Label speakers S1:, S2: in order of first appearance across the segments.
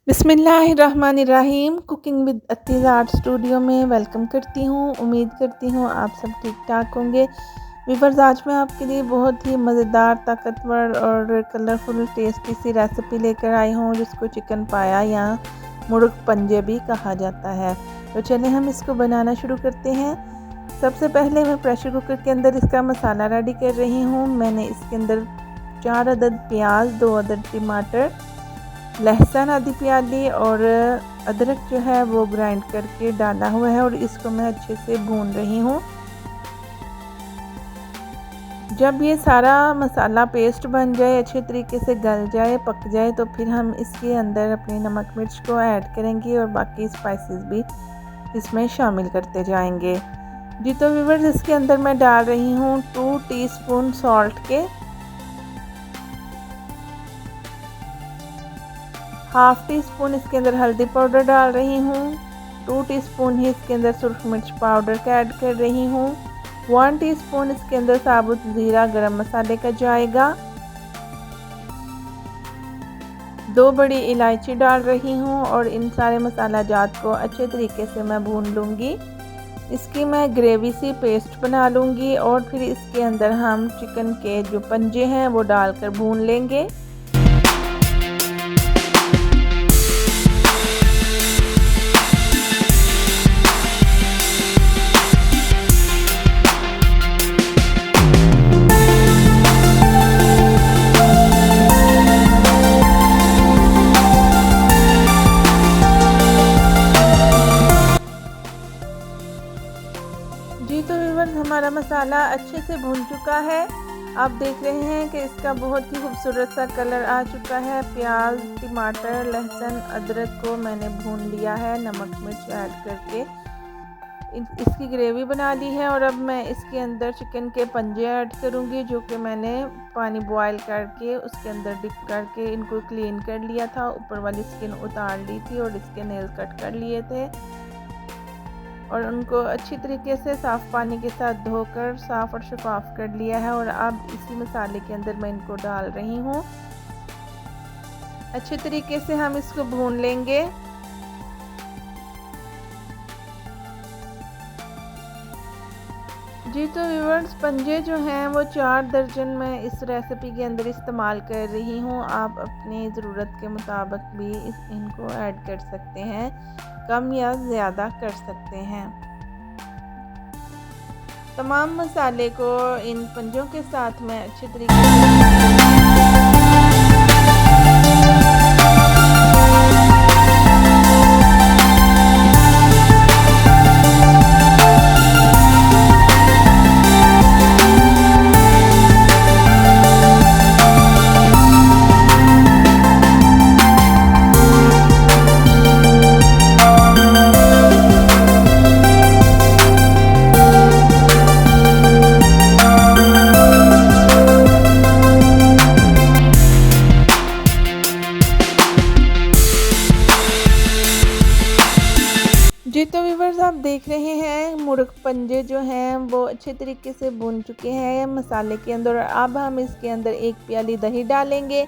S1: बिस्मिल्लाहिर्रहमानिर्रहीम। Cooking with अतीज़ art studio में welcome करती हूँ। उम्मीद करती हूँ आप सब ठीक ठाक होंगे। व्यूअर्स, आज मैं आपके लिए बहुत ही मज़ेदार, ताकतवर और कलरफुल टेस्टी सी रेसिपी लेकर आई हूँ, जिसको चिकन पाया या मुर्ग पंजे भी कहा जाता है। तो चलिए हम इसको बनाना शुरू करते हैं। सबसे पहले मैं प्रेशर कुकर के अंदर इसका मसाला रेडी कर रही हूँ। मैंने इसके अंदर 4 अदद प्याज, 2 अदद टमाटर, लहसुन आधी प्याली और अदरक जो है वो ग्राइंड करके डाला हुआ है और इसको मैं अच्छे से भून रही हूँ। जब ये सारा मसाला पेस्ट बन जाए, अच्छे तरीके से गल जाए, पक जाए, तो फिर हम इसके अंदर अपनी नमक मिर्च को ऐड करेंगे और बाकी स्पाइसेस भी इसमें शामिल करते जाएंगे। जी तो व्यूअर्स, इसके अंदर मैं डाल रही हूँ 2 टीस्पून सॉल्ट के, हाफ टी स्पून इसके अंदर हल्दी पाउडर डाल रही हूँ, 2 टीस्पून ही इसके अंदर सुरख मिर्च पाउडर का ऐड कर रही हूँ, 1 टीस्पून इसके अंदर साबुत ज़ीरा गरम मसाले का जाएगा, 2 बड़ी इलायची डाल रही हूँ और इन सारे मसाला जात को अच्छे तरीके से मैं भून लूँगी। इसकी मैं ग्रेवी सी पेस्ट बना लूँगी और फिर इसके अंदर हम चिकन के जो पंजे हैं वो डालकर भून लेंगे। जी तो व्यूअर्स, हमारा मसाला अच्छे से भून चुका है। आप देख रहे हैं कि इसका बहुत ही खूबसूरत सा कलर आ चुका है। प्याज, टमाटर, लहसुन, अदरक को मैंने भून लिया है नमक मिर्च ऐड करके। इसकी ग्रेवी बना ली है और अब मैं इसके अंदर चिकन के पंजे ऐड करूंगी, जो कि मैंने पानी बॉयल करके उसके अंदर डिप करके इनको क्लीन कर लिया था। ऊपर वाली स्किन उतार ली थी और इसके नेल कट कर लिए थे और उनको अच्छी तरीके से साफ़ पानी के साथ धोकर साफ़ और शफाफ कर लिया है। और अब इसी मसाले के अंदर मैं इनको डाल रही हूँ। अच्छे तरीके से हम इसको भून लेंगे। जी तो व्यूअर्स, पंजे जो हैं वो 4 दर्जन मैं इस रेसिपी के अंदर इस्तेमाल कर रही हूँ। आप अपनी ज़रूरत के मुताबिक भी इनको ऐड कर सकते हैं, कम या ज़्यादा कर सकते हैं। तमाम मसाले को इन पंजों के साथ मैं अच्छे तरीके से जी तो व्यूअर्स, आप देख रहे हैं मुर्ग पंजे जो हैं वो अच्छे तरीके से भून चुके हैं मसाले के अंदर। अब हम इसके अंदर 1 प्याली दही डालेंगे।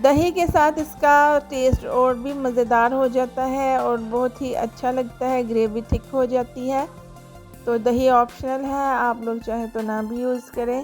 S1: दही के साथ इसका टेस्ट और भी मज़ेदार हो जाता है और बहुत ही अच्छा लगता है, ग्रेवी थिक हो जाती है। तो दही ऑप्शनल है, आप लोग चाहे तो ना भी यूज़ करें।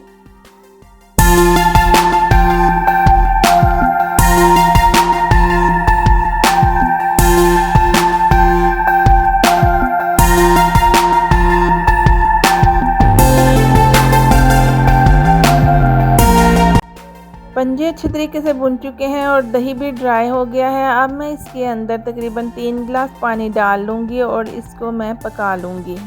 S1: पंजे अच्छे तरीके से भुन चुके हैं और दही भी ड्राई हो गया है। अब मैं इसके अंदर तकरीबन 3 गिलास पानी डाल लूँगी और इसको मैं पका लूँगी।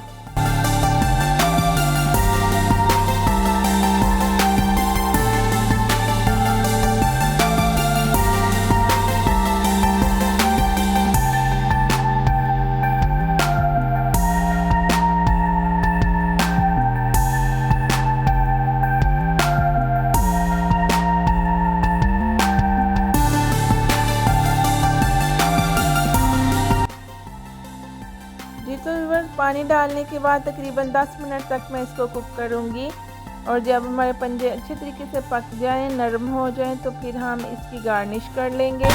S1: जी तो व्यूअर्स, पानी डालने के बाद तकरीबन 10 मिनट तक मैं इसको कुक करूँगी और जब हमारे पंजे अच्छे तरीके से पक जाएं, नरम हो जाएं, तो फिर हम इसकी गार्निश कर लेंगे।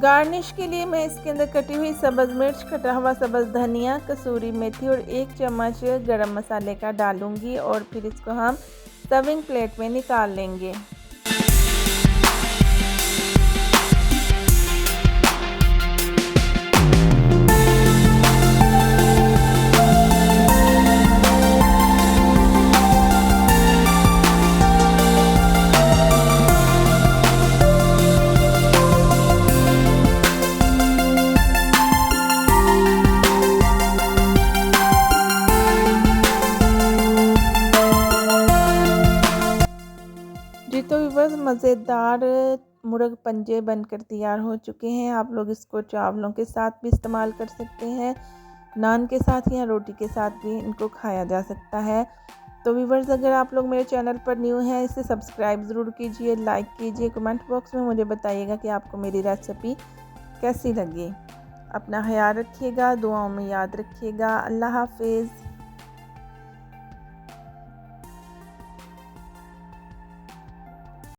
S1: गार्निश के लिए मैं इसके अंदर कटी हुई सब्ज़ मिर्च, कटा हुआ सब्ज़ धनिया, कसूरी मेथी और 1 चम्मच गरम मसाले का डालूंगी और फिर इसको हम सर्विंग प्लेट में निकाल लेंगे। जी तो बस मज़ेदार मुर्ग पंजे बनकर तैयार हो चुके हैं। आप लोग इसको चावलों के साथ भी इस्तेमाल कर सकते हैं, नान के साथ या रोटी के साथ भी इनको खाया जा सकता है। तो व्यूअर्स, अगर आप लोग मेरे चैनल पर न्यू हैं इसे सब्सक्राइब ज़रूर कीजिए, लाइक कीजिए, कमेंट बॉक्स में मुझे बताइएगा कि आपको मेरी रेसिपी कैसी लगी। अपना ख्याल रखिएगा, दुआओं में याद रखिएगा। अल्लाह हाफिज़।